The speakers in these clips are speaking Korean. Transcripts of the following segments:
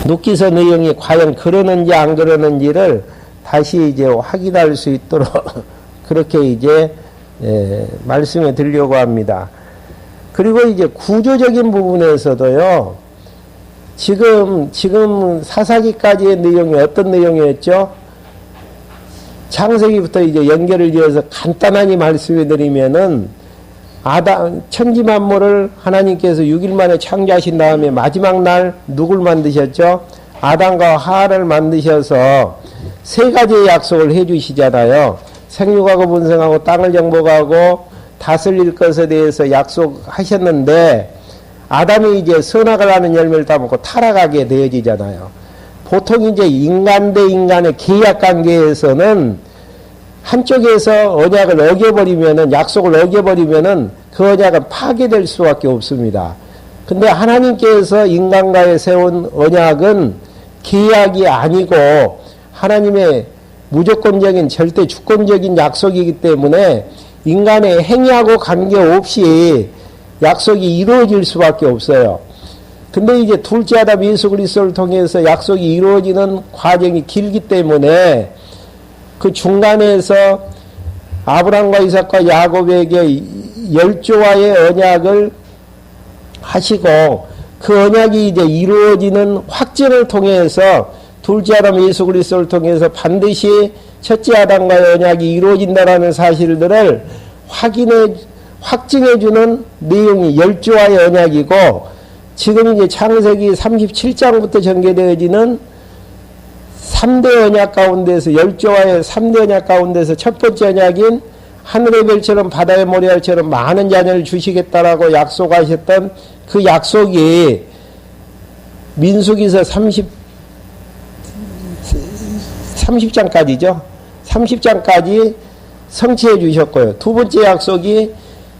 눕기서 내용이 과연 그러는지 안 그러는지를 다시 이제 확인할 수 있도록 그렇게 이제 말씀해 드리려고 합니다. 그리고 이제 구조적인 부분에서도요, 지금 사사기까지의 내용이 어떤 내용이었죠? 창세기부터 이제 연결을 지어서 간단하게 말씀해 드리면은, 천지 만물을 하나님께서 6일 만에 창조하신 다음에 마지막 날 누굴 만드셨죠? 아담과 하와를 만드셔서 세 가지의 약속을 해 주시잖아요. 생육하고 번성하고 땅을 정복하고 다스릴 것에 대해서 약속하셨는데, 아담이 이제 선악을 하는 열매를 따먹고 타락하게 되어지잖아요. 보통 이제 인간 대 인간의 계약 관계에서는 한쪽에서 언약을 어겨버리면은, 약속을 어겨버리면은 그 언약은 파괴될 수밖에 없습니다. 근데 하나님께서 인간과의 세운 언약은 계약이 아니고 하나님의 무조건적인 절대 주권적인 약속이기 때문에 인간의 행위하고 관계없이 약속이 이루어질 수밖에 없어요. 근데 이제 둘째 아담 예수 그리스도를 통해서 약속이 이루어지는 과정이 길기 때문에 그 중간에서 아브라함과 이삭과 야곱에게 열조와의 언약을 하시고 그 언약이 이제 이루어지는 확증을 통해서 둘째 아담 예수 그리스도를 통해서 반드시 첫째 아담과의 언약이 이루어진다라는 사실들을 확증해주는 내용이 열조와의 언약이고, 지금 이제 창세기 37장부터 전개되어지는 3대 언약 가운데서, 열조와의 3대 언약 가운데서 첫 번째 언약인 하늘의 별처럼 바다의 모래알처럼 많은 자녀를 주시겠다라고 약속하셨던 그 약속이 민수기서 30장까지죠. 30장까지 성취해 주셨고요. 두 번째 약속이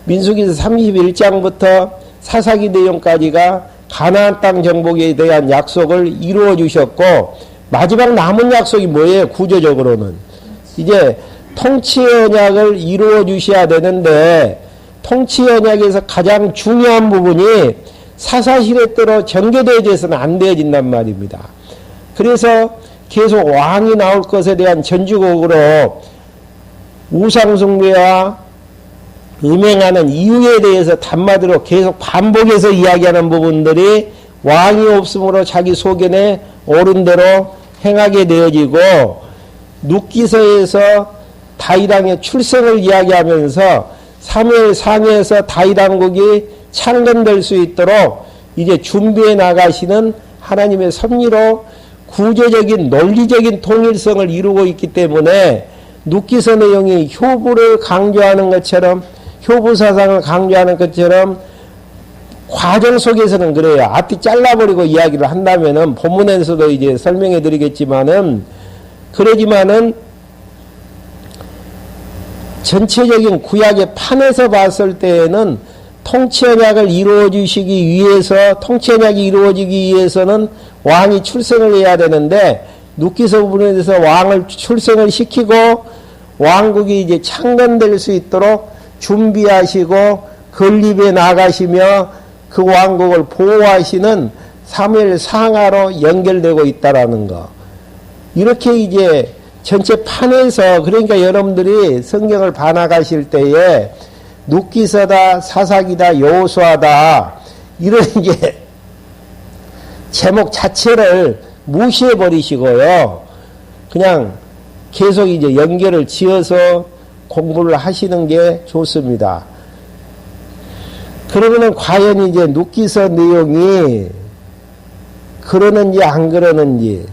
민수기서 31장부터 사사기 내용까지가 가나안 땅 정복에 대한 약속을 이루어 주셨고, 마지막 남은 약속이 뭐예요? 구조적으로는 이제 통치 언약을 이루어 주셔야 되는데, 통치 언약에서 가장 중요한 부분이 사사시대대로 전개되어져서는 안 되어진단 말입니다. 그래서 계속 왕이 나올 것에 대한 전주곡으로 우상숭배와 음행하는 이유에 대해서 단마디로 계속 반복해서 이야기하는 부분들이 왕이 없으므로 자기 소견에 옳은 대로 행하게 되어지고, 눕기서에서 다윗 왕의 출생을 이야기하면서 사무엘 상에서 다윗 왕국이 창건될 수 있도록 이제 준비해 나가시는 하나님의 섭리로 구조적인 논리적인 통일성을 이루고 있기 때문에 눕기서 내용이 효부를 강조하는 것처럼, 효부 사상을 강조하는 것처럼 과정 속에서는 그래요. 앞뒤 잘라버리고 이야기를 한다면은 본문에서도 이제 설명해 드리겠지만은, 그러지만은 전체적인 구약의 판에서 봤을 때에는 통치언약을 이루어 주시기 위해서, 통치언약이 이루어지기 위해서는 왕이 출생을 해야 되는데, 눕기서 부분에 대해서 왕을 출생을 시키고 왕국이 이제 창건될 수 있도록 준비하시고 건립해 나가시며 그 왕국을 보호하시는 사무엘 상하로 연결되고 있다라는 거. 이렇게 이제 전체 판에서, 그러니까 여러분들이 성경을 반학하실 때에 눕기서다, 사사기다, 여호수아다, 이런 이제 제목 자체를 무시해 버리시고요. 그냥 계속 이제 연결을 지어서 공부를 하시는 게 좋습니다. 그러면은 과연 이제 눕기서 내용이 그러는지 안 그러는지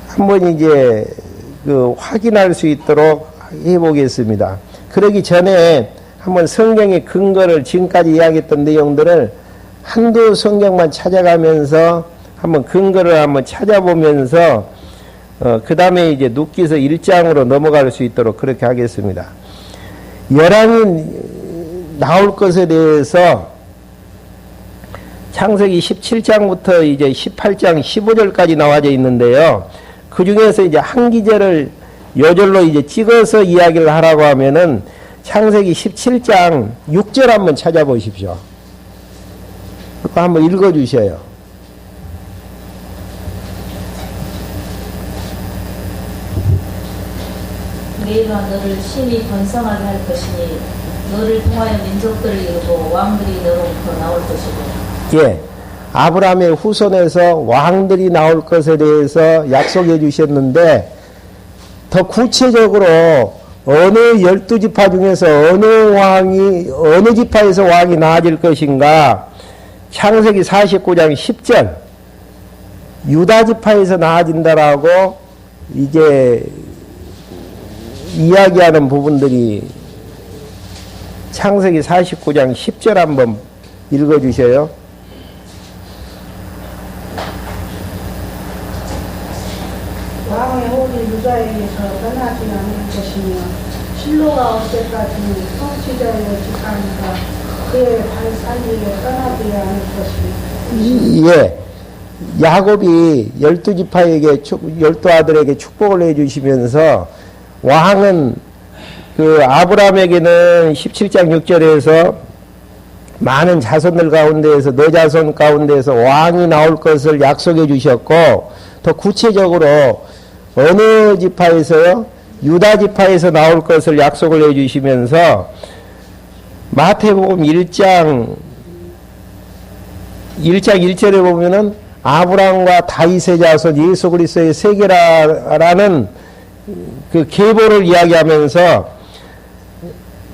한번 이제 확인할 수 있도록 해보겠습니다. 그러기 전에 한번 성경의 근거를, 지금까지 이야기했던 내용들을 한두 성경만 찾아가면서 한번 근거를 한번 찾아보면서 그 다음에 이제 눕기서 1장으로 넘어갈 수 있도록 그렇게 하겠습니다. 열왕이 나올 것에 대해서 창세기 17장부터 이제 18장 15절까지 나와져 있는데요. 그 중에서 이제 한 기절을 요절로 이제 찍어서 이야기를 하라고 하면은 창세기 17장 6절 한번 찾아보십시오. 그거 한번 읽어 주셔요. 내가 너를 심히 번성하게 할 것이니 너를 통하여 민족들을 이루고 왕들이 너로부터 나올 것이고. 예. 아브라함의 후손에서 왕들이 나올 것에 대해서 약속해 주셨는데 더 구체적으로 어느 12지파 중에서 어느 지파에서 왕이 나아질 것인가? 창세기 49장 10절 유다 지파에서 나아진다라고 이제 이야기하는 부분들이 창세기 49장 10절 한번 읽어주셔요. 왕의 호리 유다에게서 떠나지 않을 것이며 실로가 올 때까지 성취자의 지파니까 그의 발 사이에 떠나지 않을 것이며. 예. 야곱이 12지파에게 12아들에게 축복을 해주시면서 왕은 그 아브라함에게는 17장 6절에서 많은 자손들 가운데에서 너 자손 가운데에서 왕이 나올 것을 약속해 주셨고 더 구체적으로 어느 지파에서요? 유다 지파에서 나올 것을 약속을 해 주시면서 마태복음 1장 1절에 보면은 아브라함과 다윗의 자손 예수 그리스도의 세계라는 그 계보를 이야기하면서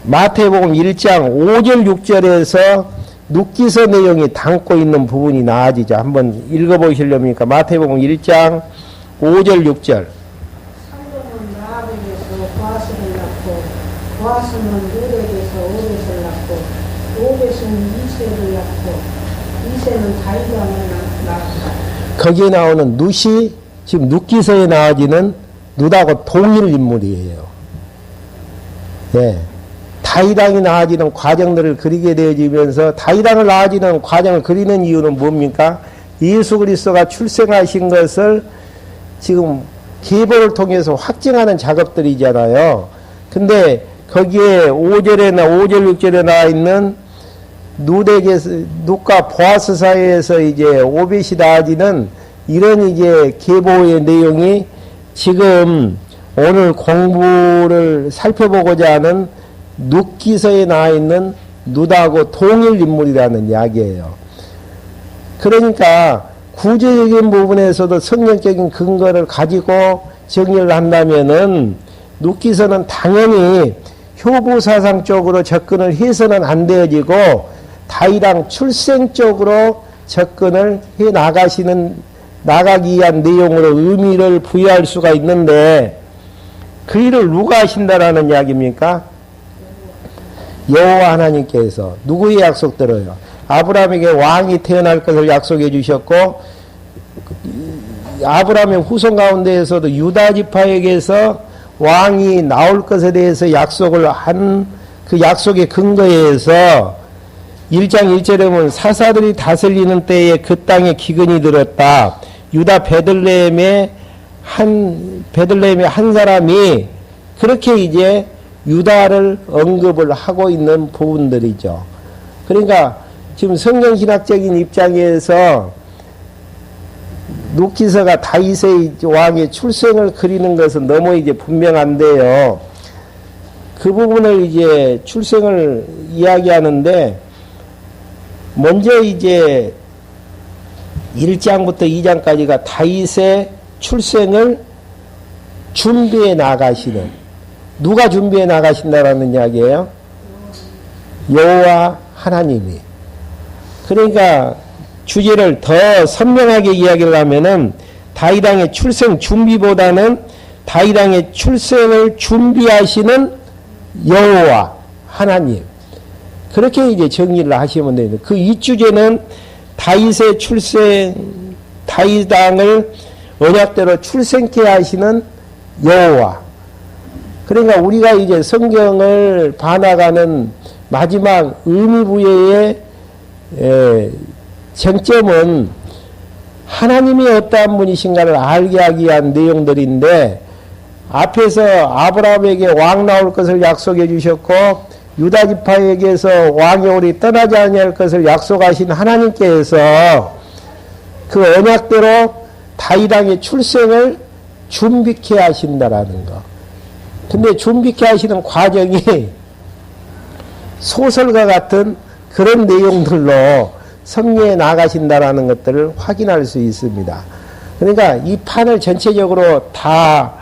마태복음 1장 5절 6절에서 눕기서 내용이 담고 있는 부분이 나아지죠. 한번 읽어보시렵니까? 마태복음 1장 5절 6절. 상동은 라합에게서 보아스를 낳고 보아스는 룰에게서 오벳을 낳고 오벳은 이새를 낳고 이새는 다윗왕을 낳았다. 거기에 나오는 룻이 지금 눕기서에 나아지는 룻하고 동일 인물이에요. 네. 다윗왕이 나아지는 과정들을 그리게 되어지면서 다윗왕을 나아지는 과정을 그리는 이유는 뭡니까? 예수 그리스도가 출생하신 것을 지금 계보를 통해서 확증하는 작업들이잖아요. 근데 거기에 5절 6절에 나와 있는 룻과 보아스 사이에서 이제 오벳이 나아지는 이런 이제 계보의 내용이 지금 오늘 공부를 살펴보고자 하는 룻기서에 나와 있는 룻하고 동일 인물이라는 이야기예요. 그러니까 구조적인 부분에서도 성경적인 근거를 가지고 정리를 한다면은 룻기서는 당연히 효부사상 쪽으로 접근을 해서는 안 되어지고 다윗왕 출생 쪽으로 접근을 해 나가기 위한 내용으로 의미를 부여할 수가 있는데 그 일을 누가 하신다라는 이야기입니까? 여호와 하나님께서. 누구의 약속 들어요? 아브라함에게 왕이 태어날 것을 약속해 주셨고 아브라함의 후손 가운데에서도 유다 지파에게서 왕이 나올 것에 대해서 약속을 한 그 약속의 근거에서 1장 1절에 보면 사사들이 다스리는 때에 그 땅에 기근이 들었다. 유다 베들레헴의 한 사람이 그렇게 이제 유다를 언급을 하고 있는 부분들이죠. 그러니까 지금 성경신학적인 입장에서 룻기서가 다윗의 왕의 출생을 그리는 것은 너무 이제 분명한데요. 그 부분을 이제 출생을 이야기하는데 먼저 이제 1장부터 2장까지가 다윗의 출생을 준비해 나가시는, 누가 준비해 나가신다라는 이야기예요? 여호와 하나님이. 그러니까 주제를 더 선명하게 이야기를 하면은 다윗왕의 출생 준비보다는 다윗왕의 출생을 준비하시는 여호와 하나님. 그렇게 이제 정리를 하시면 됩니다. 그 이 주제는 다윗의 출생, 다윗왕을 언약대로 출생케 하시는 여호와. 그러니까 우리가 이제 성경을 봐나가는 마지막 의미부여의 쟁점은 하나님이 어떠한 분이신가를 알게 하기 위한 내용들인데, 앞에서 아브라함에게 왕 나올 것을 약속해 주셨고 유다 지파에게서 왕이 오리 떠나지 아니할 것을 약속하신 하나님께서 그 언약대로 다윗 왕의 출생을 준비케 하신다라는 거. 근데 준비케 하시는 과정이 소설과 같은 그런 내용들로 섭리해 나가신다라는 것들을 확인할 수 있습니다. 그러니까 이 판을 전체적으로 다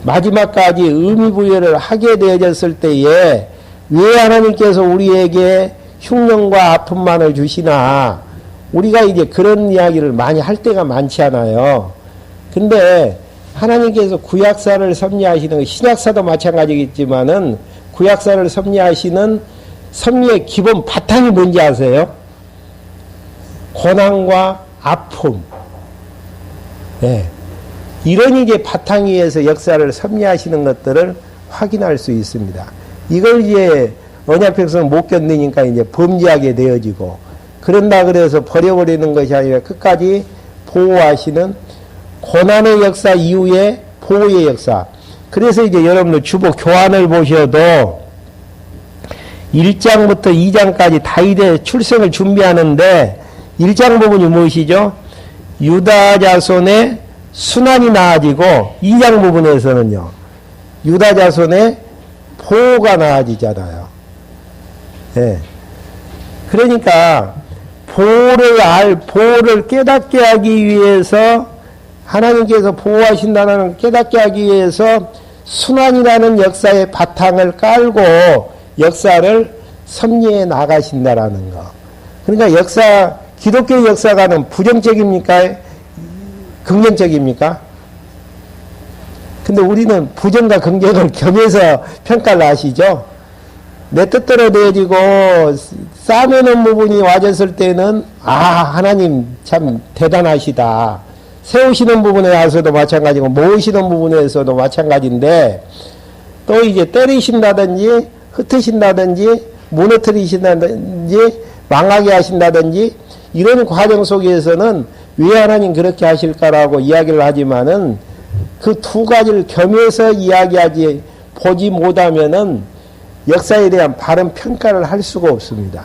마지막까지 의미부여를 하게 되어졌을 때에 왜 하나님께서 우리에게 흉년과 아픔만을 주시나, 우리가 이제 그런 이야기를 많이 할 때가 많지 않아요. 근데 하나님께서 구약사를 섭리하시는, 신약사도 마찬가지겠지만은 구약사를 섭리하시는 섭리의 기본 바탕이 뭔지 아세요? 고난과 아픔. 네. 이런 이제 바탕 위에서 역사를 섭리하시는 것들을 확인할 수 있습니다. 이걸 이제 언약 백성은 못 견디니까 이제 범죄하게 되어지고, 그런다 그래서 버려버리는 것이 아니라 끝까지 보호하시는 고난의 역사 이후에 보호의 역사. 그래서 이제 여러분들 주보 교환을 보셔도 1장부터 2장까지 다윗의 출생을 준비하는데 1장 부분이 무엇이죠? 유다 자손의 순환이 나아지고, 2장 부분에서는요, 유다 자손의 보호가 나아지잖아요. 예. 그러니까 보호를 깨닫게 하기 위해서, 하나님께서 보호하신다는 깨닫게 하기 위해서 순환이라는 역사의 바탕을 깔고 역사를 섭리해 나가신다라는 거. 그러니까 기독교 역사가는 부정적입니까? 긍정적입니까? 근데 우리는 부정과 긍정을 겸해서 평가를 하시죠. 내 뜻대로 되어지고 싸매는 부분이 와졌을 때는 하나님 참 대단하시다. 세우시는 부분에 와서도 마찬가지고 모으시는 부분에서도 마찬가지인데, 또 이제 때리신다든지 흩으신다든지 무너뜨리신다든지 망하게 하신다든지 이런 과정 속에서는 왜 하나님 그렇게 하실까라고 이야기를 하지만은 그 두 가지를 겸해서 이야기하지 보지 못하면은 역사에 대한 바른 평가를 할 수가 없습니다.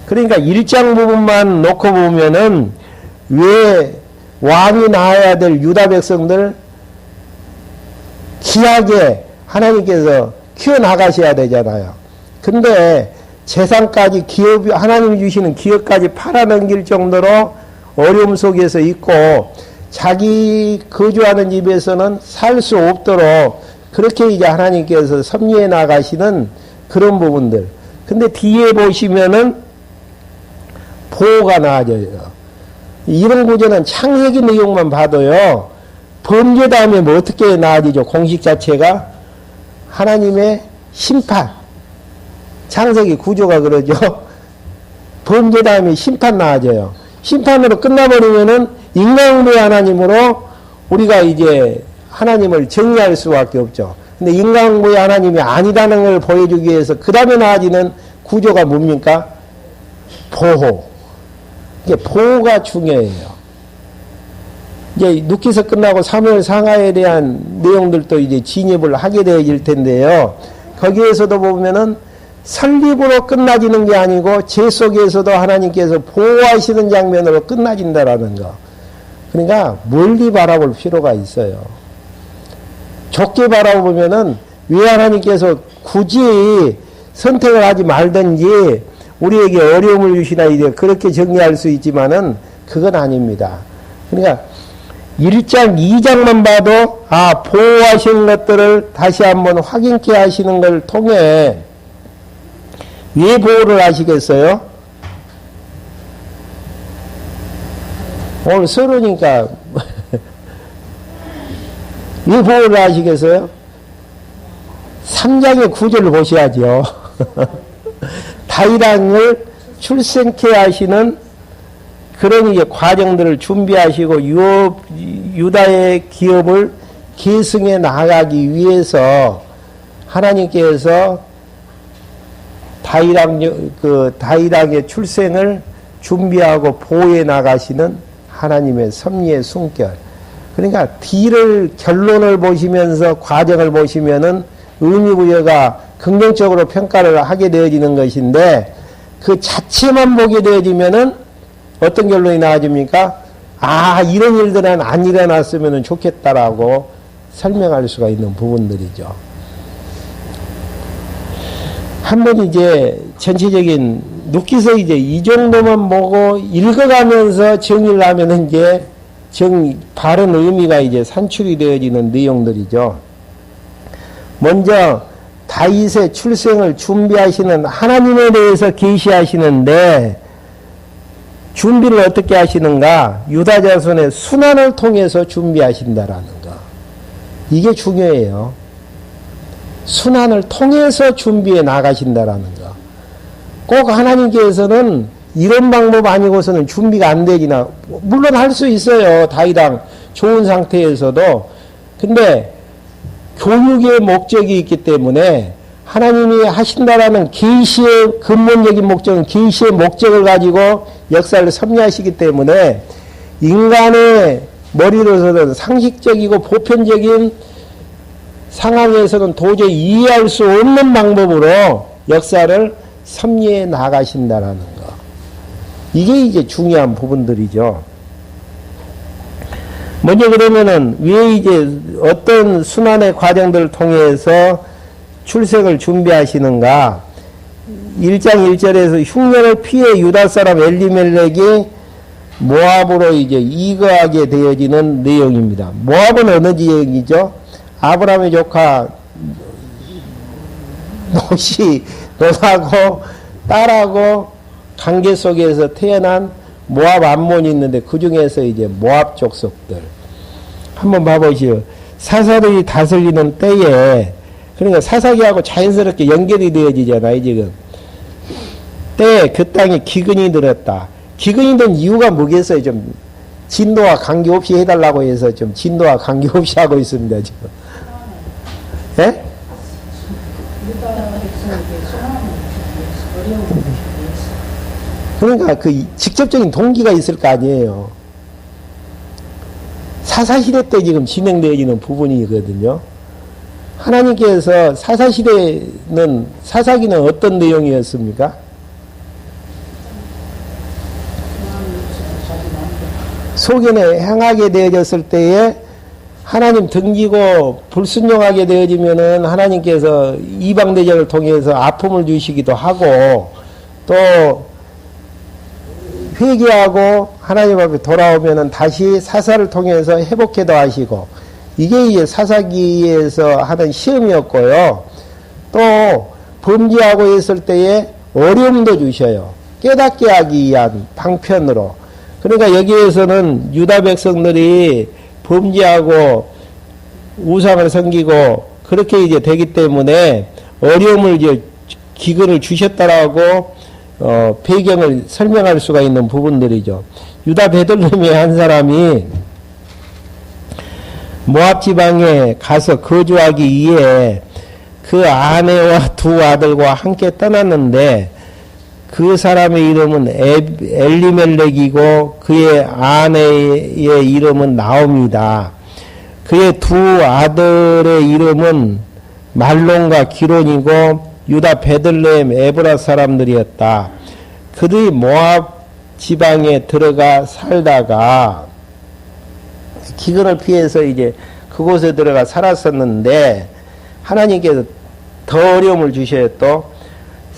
그러니까 1장 부분만 놓고 보면은 왜 왕이 나와야 될 유다 백성들 귀하게 하나님께서 키워나가셔야 되잖아요. 근데 재산까지 하나님이 주시는 기업까지 팔아넘길 정도로 어려움 속에서 있고, 자기 거주하는 집에서는 살 수 없도록 그렇게 이제 하나님께서 섭리해 나가시는 그런 부분들. 근데 뒤에 보시면은 보호가 나아져요. 이런 구조는 창세기 내용만 봐도요, 범죄 다음에 뭐 어떻게 나아지죠? 공식 자체가 하나님의 심판. 창세기 구조가 그러죠. 범죄 다음에 심판 나아져요. 심판으로 끝나버리면은 인간의 하나님으로 우리가 이제 하나님을 정의할 수밖에 없죠. 근데 인간의 하나님이 아니다는 걸 보여주기 위해서 그 다음에 나아지는 구조가 뭡니까? 보호. 이게 보호가 중요해요. 이제 눕기서 끝나고 사무엘 상하에 대한 내용들도 이제 진입을 하게 되어질 텐데요. 거기에서도 보면은 설립으로 끝나지는 게 아니고 죄 속에서도 하나님께서 보호하시는 장면으로 끝나진다라는 거. 그러니까 멀리 바라볼 필요가 있어요. 좁게 바라보면은 왜 하나님께서 굳이 선택을 하지 말든지 우리에게 어려움을 주시나 이제 그렇게 정리할 수 있지만은 그건 아닙니다. 그러니까 1장, 2장만 봐도 보호하시는 것들을 다시 한번 확인케 하시는 걸 통해 왜 보호를 하시겠어요? 오늘 서로니까 왜 보호를 하시겠어요? 3장의 구절을 보셔야죠. 다윗왕을 출생케 하시는 그런 이제 과정들을 준비하시고 유다의 기업을 계승해 나가기 위해서 하나님께서 다윗왕의 출생을 준비하고 보호해 나가시는 하나님의 섭리의 숨결. 그러니까 뒤를 결론을 보시면서 과정을 보시면은 의미부여가 긍정적으로 평가를 하게 되어지는 것인데, 그 자체만 보게 되어지면은 어떤 결론이 나와집니까? 이런 일들은 안 일어났으면 좋겠다라고 설명할 수가 있는 부분들이죠. 한번 이제 전체적인 눕기서 이제 이 정도만 보고 읽어가면서 정의를 하면은 이제 바른 의미가 이제 산출이 되어지는 내용들이죠. 먼저 다윗의 출생을 준비하시는 하나님에 대해서 계시하시는데 준비를 어떻게 하시는가? 유다 자손의 순환을 통해서 준비하신다라는 거. 이게 중요해요. 순환을 통해서 준비해 나가신다라는 거. 꼭 하나님께서는 이런 방법 아니고서는 준비가 안 되기나, 물론 할 수 있어요. 다윗왕 좋은 상태에서도. 근데 교육의 목적이 있기 때문에 하나님이 하신다라는 계시의 근본적인 목적은 계시의 목적을 가지고 역사를 섭리하시기 때문에 인간의 머리로서는 상식적이고 보편적인 상황에서는 도저히 이해할 수 없는 방법으로 역사를 섭리해 나가신다라는 거. 이게 이제 중요한 부분들이죠. 먼저 그러면은 왜 이제 어떤 순환의 과정들을 통해서 출생을 준비하시는가? 1장 1절에서 흉년을 피해 유다 사람 엘리멜렉이 모압으로 이제 이거하게 되어지는 내용입니다. 모압은 어느 지역이죠? 아브라함의 조카 롯이 롯하고 딸하고 관계 속에서 태어난 모압 암몬이 있는데 그 중에서 이제 모압 족속들 한번 봐보시오. 사사들이 다스리는 때에 그러니까 사사기하고 자연스럽게 연결이 되어지잖아요. 지금 때에 그 땅에 기근이 들었다. 기근이 든 이유가 뭐겠어요? 좀 진도와 관계없이 해달라고 해서 좀 진도와 관계없이 하고 있습니다. 지금. 예? 그러니까 그 직접적인 동기가 있을 거 아니에요. 사사시대 때 지금 진행되어지는 부분이거든요. 하나님께서 사사시대는, 사사기는 어떤 내용이었습니까? 소견에 행하게 되어졌을 때에 하나님 등지고 불순종하게 되어지면은 하나님께서 이방대적을 통해서 아픔을 주시기도 하고 또 회개하고 하나님 앞에 돌아오면은 다시 사사를 통해서 회복해도 하시고 이게 이제 사사기에서 하는 시험이었고요. 또 범죄하고 있을 때에 어려움도 주셔요. 깨닫게 하기 위한 방편으로. 그러니까 여기에서는 유다 백성들이 범죄하고 우상을 섬기고 그렇게 이제 되기 때문에 어려움을 이제 기근을 주셨다라고 배경을 설명할 수가 있는 부분들이죠. 유다 베들레헴의 한 사람이 모압 지방에 가서 거주하기 위해 그 아내와 두 아들과 함께 떠났는데 그 사람의 이름은 엘리멜렉이고 그의 아내의 이름은 나옴이다. 그의 두 아들의 이름은 말론과 기론이고 유다 베들레헴 에브라 사람들이었다. 그들이 모압 지방에 들어가 살다가 기근을 피해서 이제 그곳에 들어가 살았었는데 하나님께서 더 어려움을 주셔야 또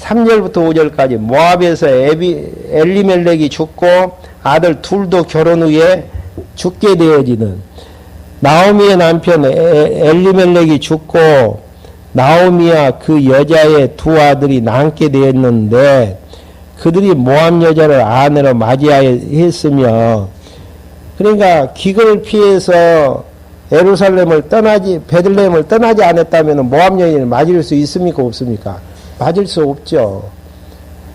3절부터 5절까지 모압에서 엘리멜렉이 죽고 아들 둘도 결혼 후에 죽게 되어지는 나오미의 남편 엘리멜렉이 죽고 나오미와 그 여자의 두 아들이 낳게 되었는데 그들이 모압 여자를 아내로 맞이하였으며 그러니까 기근을 피해서 베들레헴을 떠나지 않았다면 모압 여인을 맞을 수 있습니까? 없습니까? 맞을 수 없죠.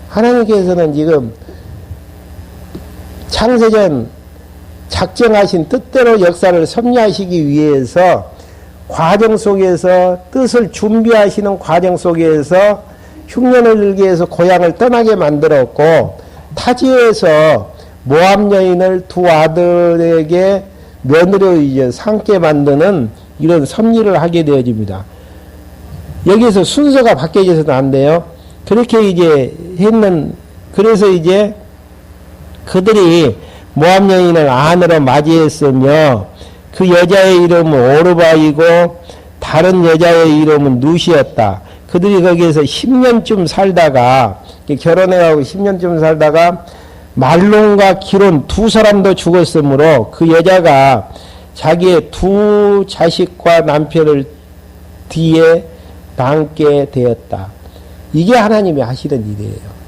하나님께서는 지금 창세전 작정하신 뜻대로 역사를 섭리하시기 위해서 과정 속에서 뜻을 준비하시는 과정 속에서 흉년을 들게 해서 고향을 떠나게 만들었고 타지에서 모압 여인을 두 아들에게 며느리로 이제 삼게 만드는 이런 섭리를 하게 되어집니다. 여기서 순서가 바뀌어져서는 안 돼요. 그렇게 이제 그래서 이제 그들이 모압 여인을 아내로 맞이했으며 그 여자의 이름은 오르바이고 다른 여자의 이름은 누시였다. 그들이 거기에서 10년쯤 살다가 결혼해가고 10년쯤 살다가 말론과 기론 두 사람도 죽었으므로 그 여자가 자기의 두 자식과 남편을 뒤에 남게 되었다. 이게 하나님이 하시던 일이에요.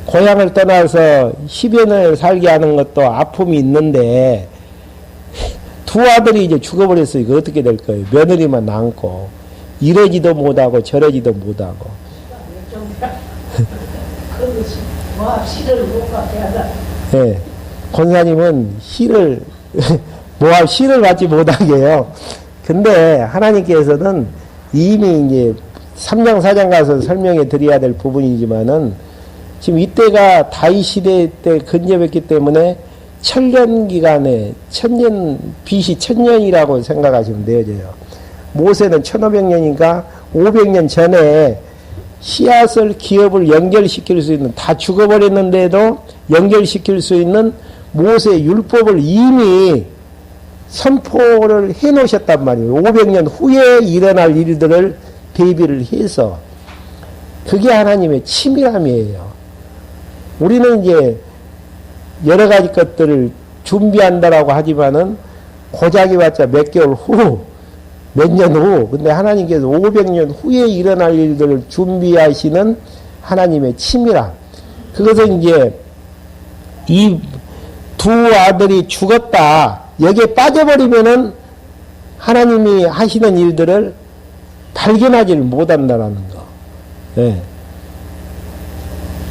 고향을 떠나서 10여 년을 살게 하는 것도 아픔이 있는데 두 아들이 이제 죽어버렸으니까 어떻게 될 거예요? 며느리만 남고 이러지도 못하고 저러지도 못하고. 그것이 모압 시를 못 갖게 하다. 네, 권사님은 시를 모압 시를 갖지 못하게 해요. 근데 하나님께서는 이미 이제 3장 4장 가서 설명해 드려야 될 부분이지만은 지금 이때가 다윗 시대 때 근접했기 때문에 천년 기간에 BC 1000년이라고 생각하시면 되어져요. 모세는 1500년이니까 500년 전에 씨앗을 기업을 연결시킬 수 있는, 다 죽어버렸는데도 연결시킬 수 있는 모세 율법을 이미 선포를 해 놓으셨단 말이에요. 500년 후에 일어날 일들을 대비를 해서. 그게 하나님의 치밀함이에요. 우리는 이제 여러 가지 것들을 준비한다라고 하지만은 고작이 봤자 몇 개월 후, 몇 년 후, 근데 하나님께서 500년 후에 일어날 일들을 준비하시는 하나님의 치밀함. 그것은 이제 이 두 아들이 죽었다. 여기에 빠져버리면은 하나님이 하시는 일들을 발견하지를 못한다라는 거. 네.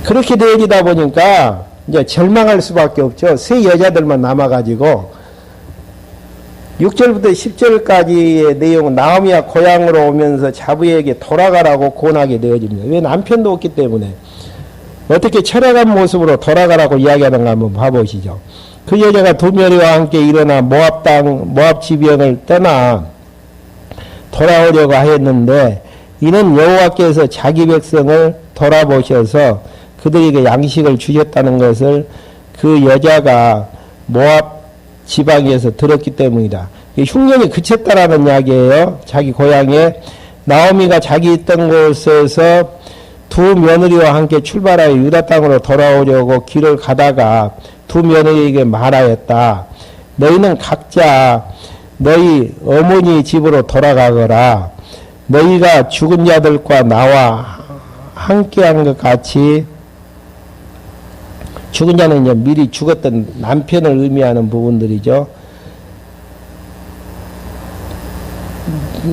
그렇게 되어지다 보니까 이제 절망할 수밖에 없죠. 세 여자들만 남아가지고 6절부터 10절까지의 내용은 나오미가 고향으로 오면서 자부에게 돌아가라고 권하게 되어집니다. 왜? 남편도 없기 때문에. 어떻게 철회한 모습으로 돌아가라고 이야기하는가 한번 봐보시죠. 그 여자가 두 며느리와 함께 일어나 모압 지병을 떠나 돌아오려고 하였는데 이는 여호와께서 자기 백성을 돌아보셔서 그들에게 양식을 주셨다는 것을 그 여자가 모압 지방에서 들었기 때문이다. 흉년이 그쳤다라는 이야기예요. 자기 고향에. 나오미가 자기 있던 곳에서 두 며느리와 함께 출발하여 유다 땅으로 돌아오려고 길을 가다가 두 며느리에게 말하였다. 너희는 각자 너희 어머니 집으로 돌아가거라. 너희가 죽은 자들과 나와 함께한 것 같이, 죽은 자는 이제 미리 죽었던 남편을 의미하는 부분들이죠.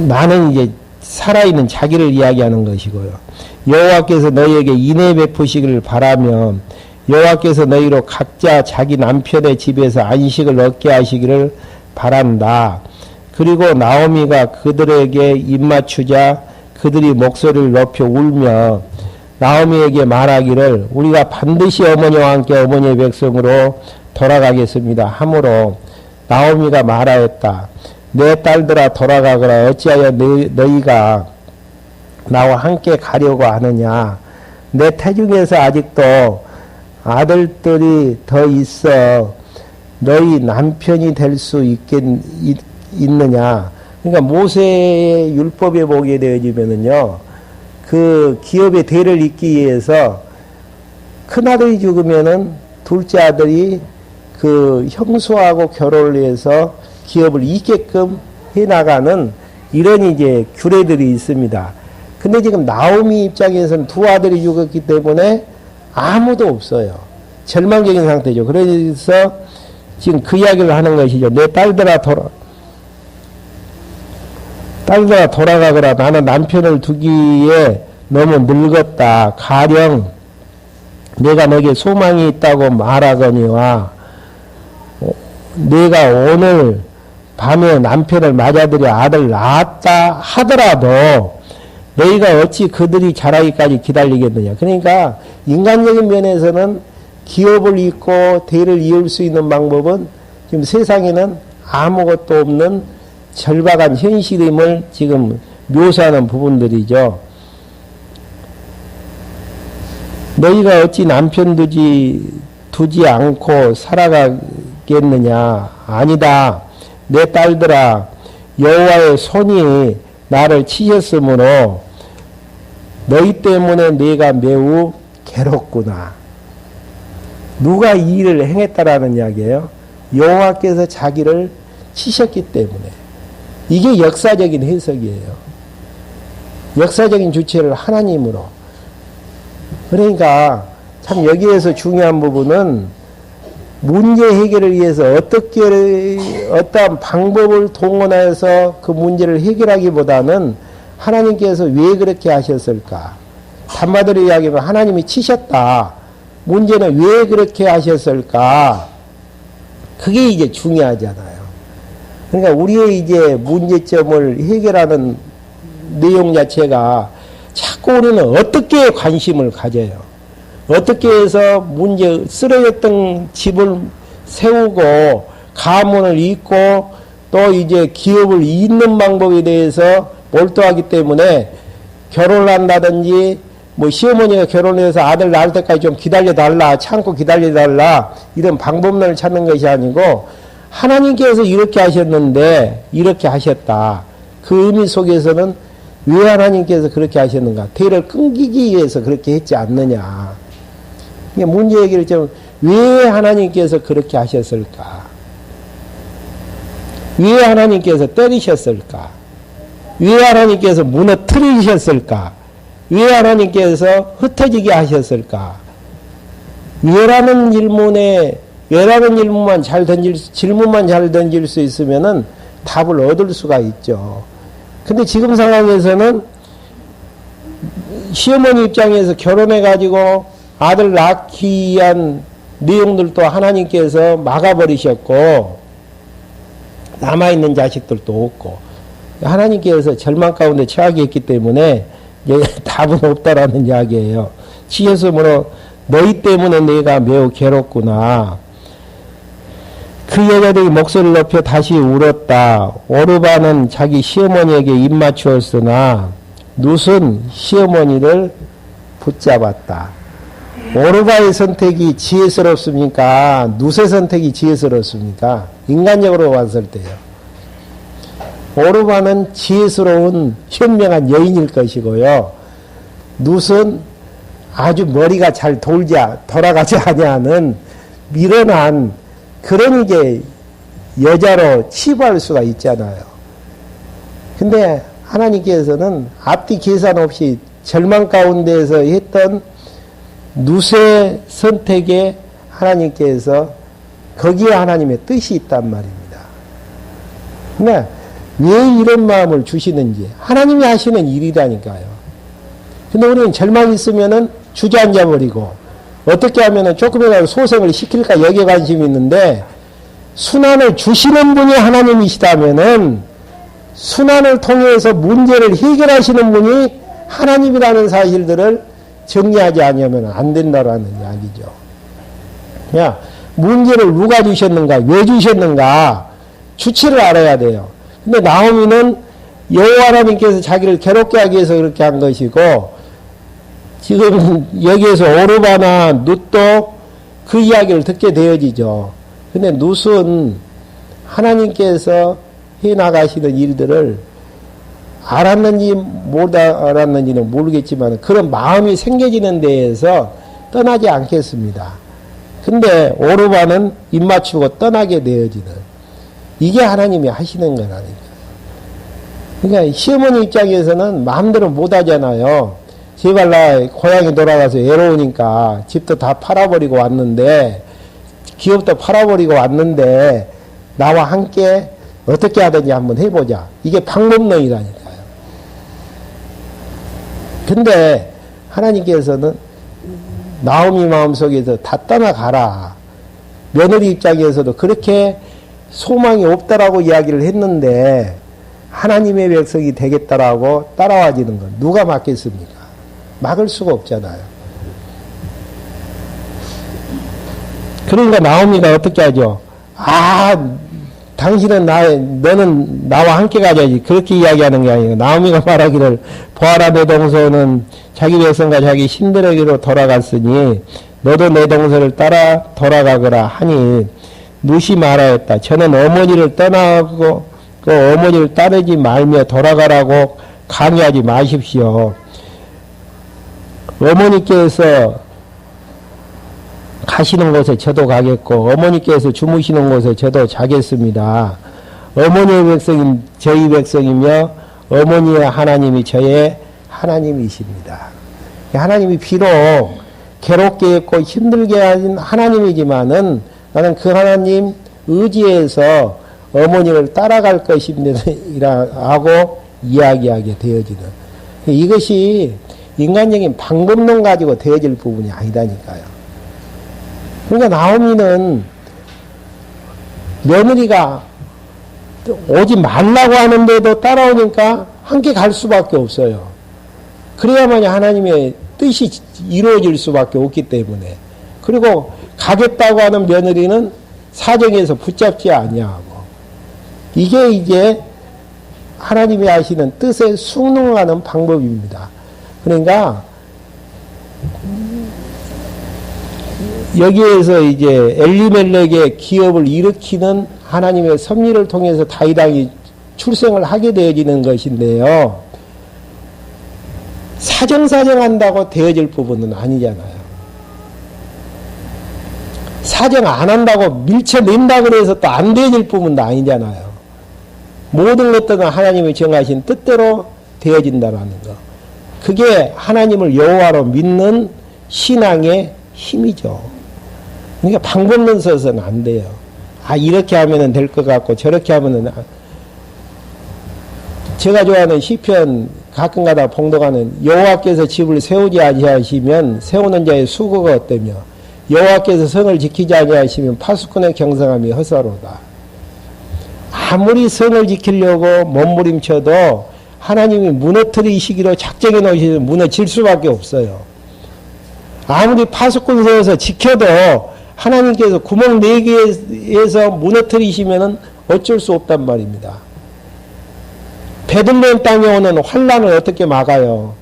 나는 이제 살아있는 자기를 이야기하는 것이고요. 여호와께서 너희에게 인애 베푸시기를 바라며 여호와께서 너희로 각자 자기 남편의 집에서 안식을 얻게 하시기를 바란다. 그리고 나오미가 그들에게 입맞추자 그들이 목소리를 높여 울며 나오미에게 말하기를 우리가 반드시 어머니와 함께 어머니의 백성으로 돌아가겠습니다 하므로 나오미가 말하였다. 내 딸들아 돌아가거라. 어찌하여 너희가 나와 함께 가려고 하느냐. 내 태중에서 아직도 아들들이 더 있어 너희 남편이 될 수 있느냐. 그러니까 모세의 율법에 보게 되어지면은요, 그 기업의 대를 잇기 위해서 큰아들이 죽으면은 둘째 아들이 그 형수하고 결혼을 해서 기업을 잇게끔 해나가는 이런 이제 규례들이 있습니다. 근데 지금 나오미 입장에서는 두 아들이 죽었기 때문에 아무도 없어요. 절망적인 상태죠. 그래서 지금 그 이야기를 하는 것이죠. 내 딸들아 돌아가거라. 나는 남편을 두기에 너무 늙었다. 가령 내가 너에게 소망이 있다고 말하거니와 내가 오늘 밤에 남편을 맞아들여 아들 낳았다 하더라도 너희가 어찌 그들이 자라기까지 기다리겠느냐. 그러니까 인간적인 면에서는 기업을 잇고 대를 이을 수 있는 방법은 지금 세상에는 아무것도 없는 절박한 현실임을 지금 묘사하는 부분들이죠. 너희가 어찌 남편 두지 않고 살아가겠느냐. 아니다. 내 딸들아 여호와의 손이 나를 치셨으므로 너희 때문에 내가 매우 괴롭구나. 누가 이 일을 행했다라는 이야기예요? 여호와께서 자기를 치셨기 때문에. 이게 역사적인 해석이에요. 역사적인 주체를 하나님으로. 그러니까 참 여기에서 중요한 부분은 문제 해결을 위해서 어떠한 방법을 동원해서 그 문제를 해결하기보다는 하나님께서 왜 그렇게 하셨을까? 한마디로 이야기하면 하나님이 치셨다. 문제는 왜 그렇게 하셨을까? 그게 이제 중요하잖아요. 그러니까 우리의 이제 문제점을 해결하는 내용 자체가 자꾸 우리는 어떻게 관심을 가져요. 어떻게 해서 문제 쓰러졌던 집을 세우고 가문을 잇고 또 이제 기업을 잇는 방법에 대해서 몰두하기 때문에 결혼을 한다든지 뭐 시어머니가 결혼해서 아들 낳을 때까지 좀 기다려달라, 참고 기다려달라, 이런 방법론을 찾는 것이 아니고 하나님께서 이렇게 하셨는데 이렇게 하셨다. 그 의미 속에서는 왜 하나님께서 그렇게 하셨는가? 대를 끊기기 위해서 그렇게 했지 않느냐. 문제 얘기를 좀, 왜 하나님께서 그렇게 하셨을까? 왜 하나님께서 때리셨을까? 왜 하나님께서 무너뜨리셨을까? 왜 하나님께서 흩어지게 하셨을까? 왜라는 질문만 잘 던질 수 있으면은 답을 얻을 수가 있죠. 근데 지금 상황에서는 시어머니 입장에서 결혼해가지고 아들 낳기 위한 내용들도 하나님께서 막아버리셨고, 남아있는 자식들도 없고, 하나님께서 절망 가운데 처하게 했기 때문에 답은 없다라는 이야기예요. 치셨으므로 너희 때문에 내가 매우 괴롭구나. 그 여자들이 목소리를 높여 다시 울었다. 오르바는 자기 시어머니에게 입맞추었으나 룻은 시어머니를 붙잡았다. 오르바의 선택이 지혜스럽습니까? 룻의 선택이 지혜스럽습니까? 인간적으로 봤을 때요. 오르바는 지혜스러운 현명한 여인일 것이고요. 룻은 아주 머리가 잘 돌아가지 아니하는 미련한 그런 이제 여자로 치부할 수가 있잖아요. 근데 하나님께서는 앞뒤 계산 없이 절망 가운데에서 했던 룻의 선택에 하나님께서 거기에 하나님의 뜻이 있단 말입니다. 근데 왜 이런 마음을 주시는지 하나님이 하시는 일이라니까요. 근데 우리는 절망이 있으면은 주저앉아 버리고 어떻게 하면은 조금이라도 소생을 시킬까 여기에 관심이 있는데, 순환을 주시는 분이 하나님이시다면은 순환을 통해서 문제를 해결하시는 분이 하나님이라는 사실들을 정리하지 않으면 안 된다라는 이야기죠. 야, 문제를 누가 주셨는가, 왜 주셨는가, 주체를 알아야 돼요. 근데 나오미는 여호와 하나님께서 자기를 괴롭게 하기 위해서 그렇게 한 것이고, 지금 여기에서 오르바나 룻도 그 이야기를 듣게 되어지죠. 근데 룻은 하나님께서 해나가시는 일들을 알았는지 못 알았는지는 모르겠지만 그런 마음이 생겨지는 데에서 떠나지 않겠습니다. 근데 오르바는 입맞추고 떠나게 되어지는, 이게 하나님이 하시는 거라니까. 그러니까 시어머니 입장에서는 마음대로 못 하잖아요. 제발 나 고향에 돌아가서 외로우니까 집도 다 팔아버리고 왔는데, 기업도 팔아버리고 왔는데 나와 함께 어떻게 하든지 한번 해보자. 이게 방법론이라니까요. 근데 하나님께서는 나오미 마음속에서 다 떠나가라. 며느리 입장에서도 그렇게 소망이 없다라고 이야기를 했는데 하나님의 백성이 되겠다라고 따라와지는 건 누가 막겠습니까? 막을 수가 없잖아요. 그러니까 나오미가 어떻게 하죠? 당신은 너는 나와 함께 가자지. 그렇게 이야기하는 게 아니고, 나오미가 말하기를, 보아라 내 동서는 자기 백성과 자기 신들에게로 돌아갔으니 너도 내 동서를 따라 돌아가거라 하니, 누시 말하였다. 저는 어머니를 떠나고 그 어머니를 따르지 말며 돌아가라고 강요하지 마십시오. 어머니께서 가시는 곳에 저도 가겠고 어머니께서 주무시는 곳에 저도 자겠습니다. 어머니의 백성인 저희 백성이며 어머니의 하나님이 저의 하나님이십니다. 하나님이 비록 괴롭게 했고 힘들게 하신 하나님이지만은 나는 그 하나님 의지에서 어머니를 따라갈 것입니다라고 이야기하게 되어지는 이것이 인간적인 방법론 가지고 되어질 부분이 아니다니까요. 그러니까 나오미는 며느리가 오지 말라고 하는데도 따라오니까 함께 갈 수밖에 없어요. 그래야만 하나님의 뜻이 이루어질 수밖에 없기 때문에. 그리고 가겠다고 하는 며느리는 사정에서 붙잡지 아니하고 이게 이제 하나님이 하시는 뜻에 순응하는 방법입니다. 그러니까 여기에서 이제 엘리멜렉의 기업을 일으키는 하나님의 섭리를 통해서 다윗왕이 출생을 하게 되어지는 것인데요. 사정한다고 되어질 부분은 아니잖아요. 사정 안 한다고 밀쳐낸다 그래서 또 안 되어질 부분도 아니잖아요. 모든 것들은 하나님이 정하신 뜻대로 되어진다는 거. 그게 하나님을 여호와로 믿는 신앙의 힘이죠. 그러니까 방법론 써서는 안 돼요. 아, 이렇게 하면 될 것 같고 저렇게 하면은 제가 좋아하는 시편 가끔가다 봉독하는 여호와께서 집을 세우지 아니하시면 세우는 자의 수고가 어때며 여호와께서 성을 지키지 아니하시면 파수꾼의 경성함이 허사로다. 아무리 성을 지키려고 몸부림쳐도 하나님이 무너뜨리시기로 작정해 놓으시면 무너질 수밖에 없어요. 아무리 파수꾼 세워서 지켜도 하나님께서 구멍 4개에서 무너뜨리시면 어쩔 수 없단 말입니다. 베들레헴 땅에 오는 환란을 어떻게 막아요?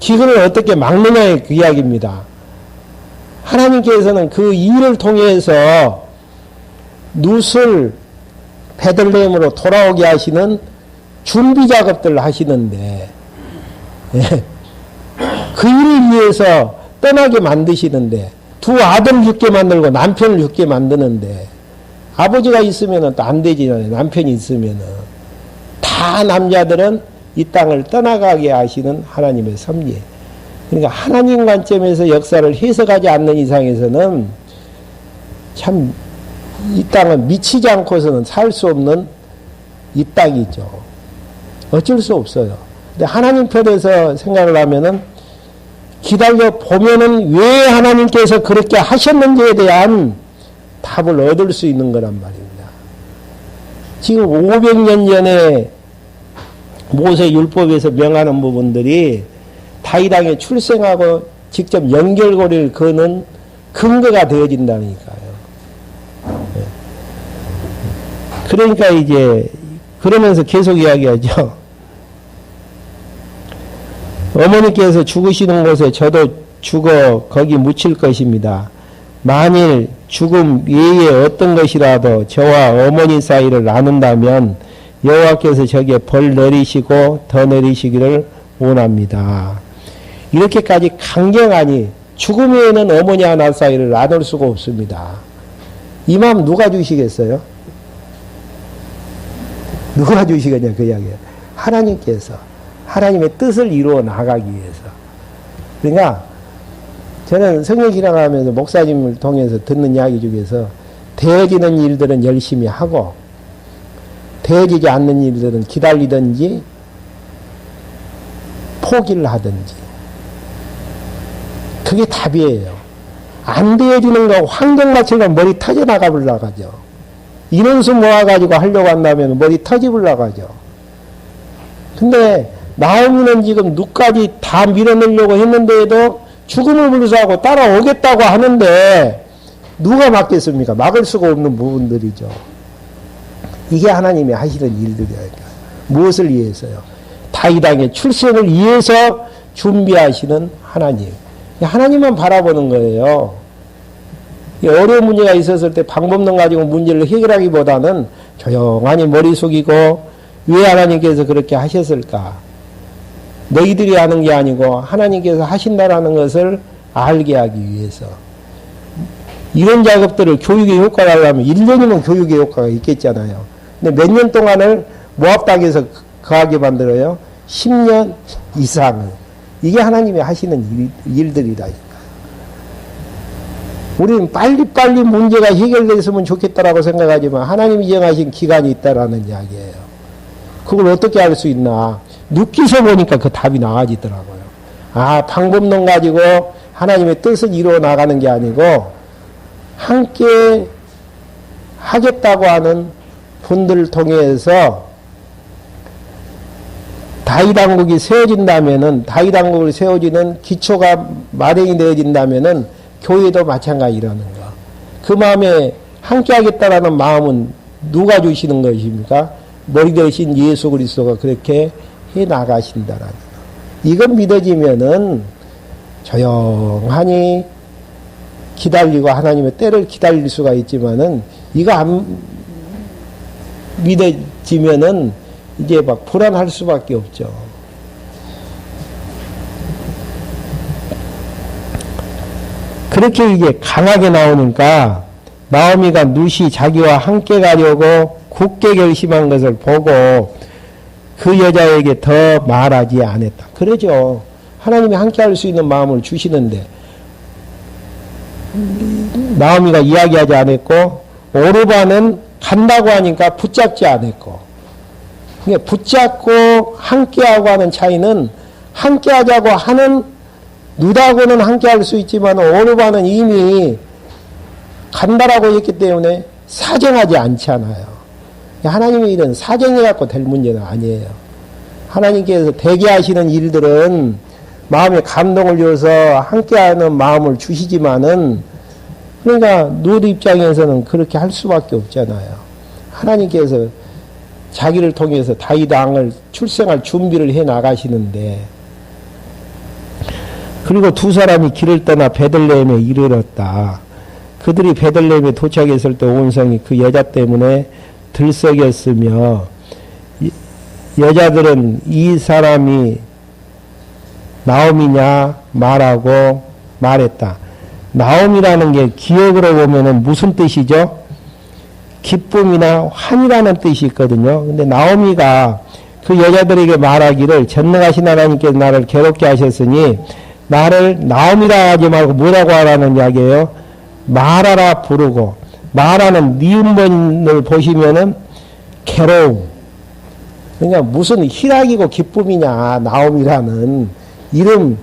기근을 어떻게 막느냐의 그 이야기입니다. 하나님께서는 그 일을 통해서 룻을 베들레헴으로 돌아오게 하시는 준비 작업들을 하시는데 그 일을 위해서 떠나게 만드시는데 두 아들을 죽게 만들고 남편을 죽게 만드는데 아버지가 있으면 또 안 되지잖아요. 남편이 있으면 다 남자들은 이 땅을 떠나가게 하시는 하나님의 섭리. 그러니까 하나님 관점에서 역사를 해석하지 않는 이상에서는 참 이 땅은 미치지 않고서는 살 수 없는 이 땅이죠. 어쩔 수 없어요. 근데 하나님 편에서 생각을 하면은 기다려 보면은 왜 하나님께서 그렇게 하셨는지에 대한 답을 얻을 수 있는 거란 말입니다. 지금 500년 전에 모세 율법에서 명하는 부분들이 다윗왕의 출생하고 직접 연결고리를 거는 근거가 되어진다니까요. 그러니까 이제 그러면서 계속 이야기하죠. 어머니께서 죽으시는 곳에 저도 죽어 거기 묻힐 것입니다. 만일 죽음 외에 어떤 것이라도 저와 어머니 사이를 나눈다면 여호와께서 저기에 벌 내리시고 더 내리시기를 원합니다. 이렇게까지 강경하니 죽음 외에는 어머니와 나 사이를 나눌 수가 없습니다. 이 마음 누가 주시겠어요? 누가 주시겠냐 그 이야기예요. 하나님께서 하나님의 뜻을 이루어 나가기 위해서. 그러니까 저는 성령신앙하면서 목사님을 통해서 듣는 이야기 중에서 되어지는 일들은 열심히 하고 되어지지 않는 일들은 기다리든지 포기를 하든지 그게 답이에요. 안 되어지는 거 환경 맞추려고 머리 터져나가 버려가죠. 인원수 모아가지고 하려고 한다면 머리 터지버려가죠. 근데 나오미는 지금 누까지 다 밀어내려고 했는데도 죽음을 불사하고 따라오겠다고 하는데 누가 막겠습니까? 막을 수가 없는 부분들이죠. 이게 하나님이 하시는 일들이니까. 무엇을 위해서요? 다윗왕의 출생을 위해서 준비하시는 하나님. 하나님만 바라보는 거예요. 이 어려운 문제가 있었을 때 방법론 가지고 문제를 해결하기보다는 조용하니 머리 숙이고 왜 하나님께서 그렇게 하셨을까? 너희들이 하는 게 아니고 하나님께서 하신다라는 것을 알게 하기 위해서. 이런 작업들을 교육의 효과를 하려면 1년이면 교육의 효과가 있겠잖아요. 근데 몇 년 동안을 모압당에서 거하게 만들어요? 10년 이상을. 이게 하나님이 하시는 일들이다. 우리는 빨리빨리 문제가 해결됐으면 좋겠다라고 생각하지만 하나님이 정하신 기간이 있다라는 이야기예요. 그걸 어떻게 알 수 있나? 눕기서 보니까 그 답이 나와지더라고요. 아, 방법론 가지고 하나님의 뜻을 이루어 나가는 게 아니고 함께 하겠다고 하는 분들을 통해서 다윗왕국이 세워진다면은, 다윗왕국을 세워지는 기초가 마련이 되어진다면은 교회도 마찬가지라는 거. 그 마음에 함께 하겠다라는 마음은 누가 주시는 것입니까? 머리 대신 예수 그리스도가 그렇게 해 나가신다라는 거. 이건 믿어지면은 조용하니 기다리고 하나님의 때를 기다릴 수가 있지만은 이거 안 믿어지면은 이제 막 불안할 수밖에 없죠. 그렇게 이게 강하게 나오니까 나오미가 누시 자기와 함께 가려고 굳게 결심한 것을 보고 그 여자에게 더 말하지 않았다. 그러죠. 하나님이 함께 할 수 있는 마음을 주시는데 나오미가 이야기하지 않았고 오르바는 간다고 하니까 붙잡지 않았고, 그러니까 붙잡고 함께하고 하는 차이는 함께하자고 하는 누다고는 함께할 수 있지만 오르바는 이미 간다라고 했기 때문에 사정하지 않잖아요. 하나님의 일은 사정해갖고 될 문제는 아니에요. 하나님께서 대기하시는 일들은 마음에 감동을 줘서 함께하는 마음을 주시지만은, 그러니까 누드 입장에서는 그렇게 할 수밖에 없잖아요. 하나님께서 자기를 통해서 다윗 왕을 출생할 준비를 해 나가시는데, 그리고 두 사람이 길을 떠나 베들레헴에 이르렀다. 그들이 베들레헴에 도착했을 때 온 성이 그 여자 때문에 들썩였으며, 여자들은 이 사람이 나옴이냐 말하고 말했다. 나옴이라는 게 기억으로 보면은 무슨 뜻이죠? 기쁨이나 환이라는 뜻이 있거든요. 근데 나오미가 그 여자들에게 말하기를 전능하신 하나님께서 나를 괴롭게 하셨으니 나를 나오미라 하지 말고 뭐라고 하라는 이야기예요? 말하라 부르고, 말하는 니은번을 보시면은 괴로움. 그러니까 무슨 희락이고 기쁨이냐, 나오미라는 이름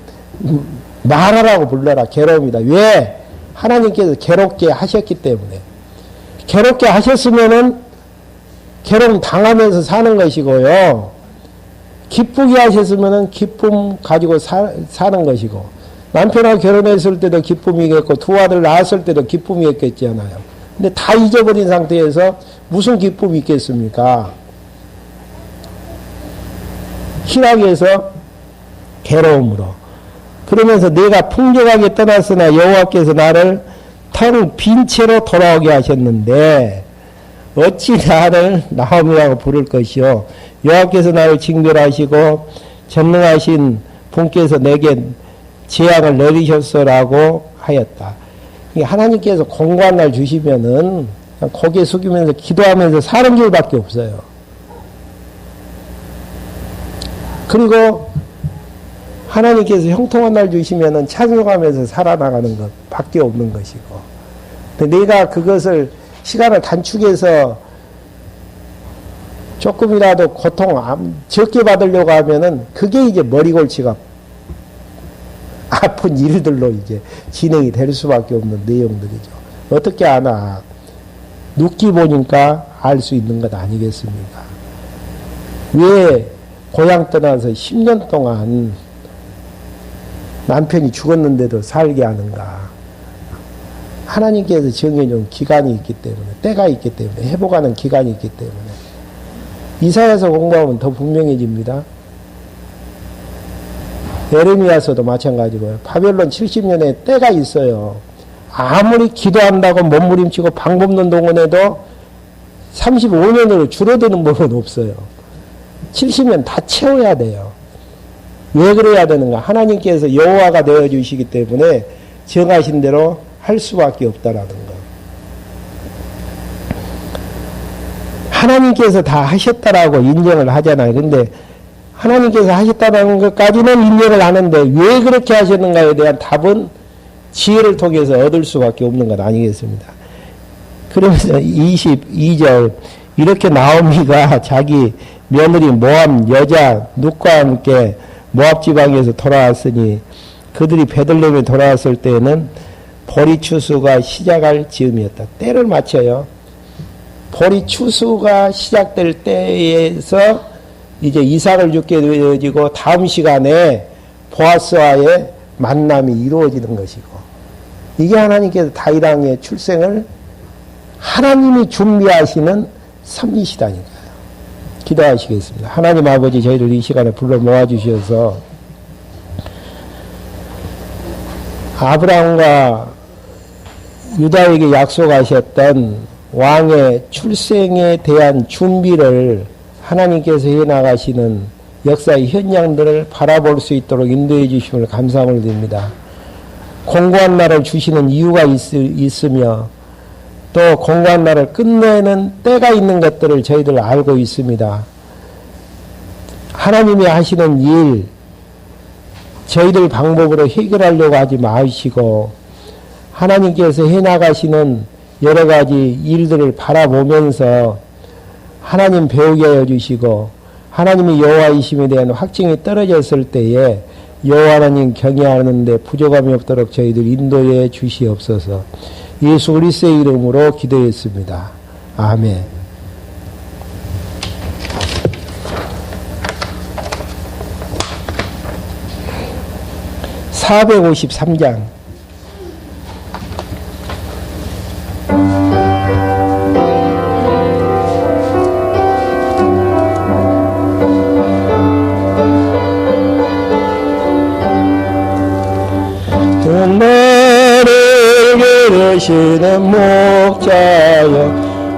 말하라고 불러라. 괴로움이다. 왜? 하나님께서 괴롭게 하셨기 때문에. 괴롭게 하셨으면은 괴로움 당하면서 사는 것이고요. 기쁘게 하셨으면은 기쁨 가지고 사는 것이고, 남편하고 결혼했을 때도 기쁨이겠고 두 아들 낳았을 때도 기쁨이었겠잖아요. 근데 다 잊어버린 상태에서 무슨 기쁨이 있겠습니까? 희락에서 괴로움으로. 그러면서 내가 풍족하게 떠났으나 여호와께서 나를 텅 빈 채로 돌아오게 하셨는데 어찌 나를 나오미라고 부를 것이요. 여호와께서 나를 징별하시고 전능하신 분께서 내게 재앙을 내리셨어라고 하였다. 하나님께서 공고한 날 주시면은 그냥 고개 숙이면서 기도하면서 사는 길밖에 없어요. 그리고 하나님께서 형통한 날 주시면은 찬송하면서 살아나가는 것 밖에 없는 것이고, 근데 내가 그것을 시간을 단축해서 조금이라도 고통 적게 받으려고 하면은 그게 이제 머리골치가 아픈 일들로 이제 진행이 될 수밖에 없는 내용들이죠. 어떻게 아나? 눕기 보니까 알 수 있는 것 아니겠습니까? 왜 고향 떠나서 10년 동안 남편이 죽었는데도 살게 하는가? 하나님께서 정해준 기간이 있기 때문에, 때가 있기 때문에, 회복하는 기간이 있기 때문에. 이사야서 공부하면 더 분명해집니다. 에레미야서도 마찬가지고요. 바벨론 70년에 때가 있어요. 아무리 기도한다고 몸부림치고 방법론 동원해도 35년으로 줄어드는 법은 없어요. 70년 다 채워야 돼요. 왜 그래야 되는가? 하나님께서 여호와가 되어주시기 때문에 정하신 대로 할 수밖에 없다라는 거. 하나님께서 다 하셨다라고 인정을 하잖아요. 근데 하나님께서 하셨다는 것까지는 인정을 하는데 왜 그렇게 하셨는가에 대한 답은 지혜를 통해서 얻을 수밖에 없는 것 아니겠습니다. 그러면서 22절 이렇게 나오미가 자기 며느리 모압 여자 룻과 함께 모압 지방에서 돌아왔으니 그들이 베들레헴에 돌아왔을 때에는 보리 추수가 시작할 즈음이었다. 때를 맞춰요. 보리 추수가 시작될 때에서 이제 이삭을 죽게 되어지고 다음 시간에 보아스와의 만남이 이루어지는 것이고 이게 하나님께서 다윗 왕의 출생을 하나님이 준비하시는 섭리시다니까요. 기도하시겠습니다. 하나님 아버지 저희를 이 시간에 불러 모아주셔서 아브라함과 유다에게 약속하셨던 왕의 출생에 대한 준비를 하나님께서 해나가시는 역사의 현장들을 바라볼 수 있도록 인도해 주심을 감사함을 드립니다. 공고한 날을 주시는 이유가 있으며 또 공고한 날을 끝내는 때가 있는 것들을 저희들 알고 있습니다. 하나님이 하시는 일 저희들 방법으로 해결하려고 하지 마시고 하나님께서 해나가시는 여러 가지 일들을 바라보면서 하나님 배우게 하여 주시고 하나님이 여호와이심에 대한 확증이 떨어졌을 때에 여호와 하나님 경외하는데 부족함이 없도록 저희들 인도해 주시옵소서. 예수 그리스도의 이름으로 기도했습니다. 아멘. 453장 나를 기르시는 목자여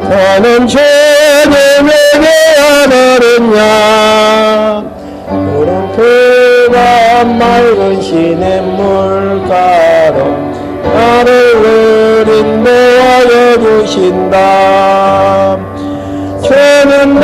나는 주님에게 하늘은 양 무릎과 맑은 시냇물가로 나를 인도하여 주신다. 주는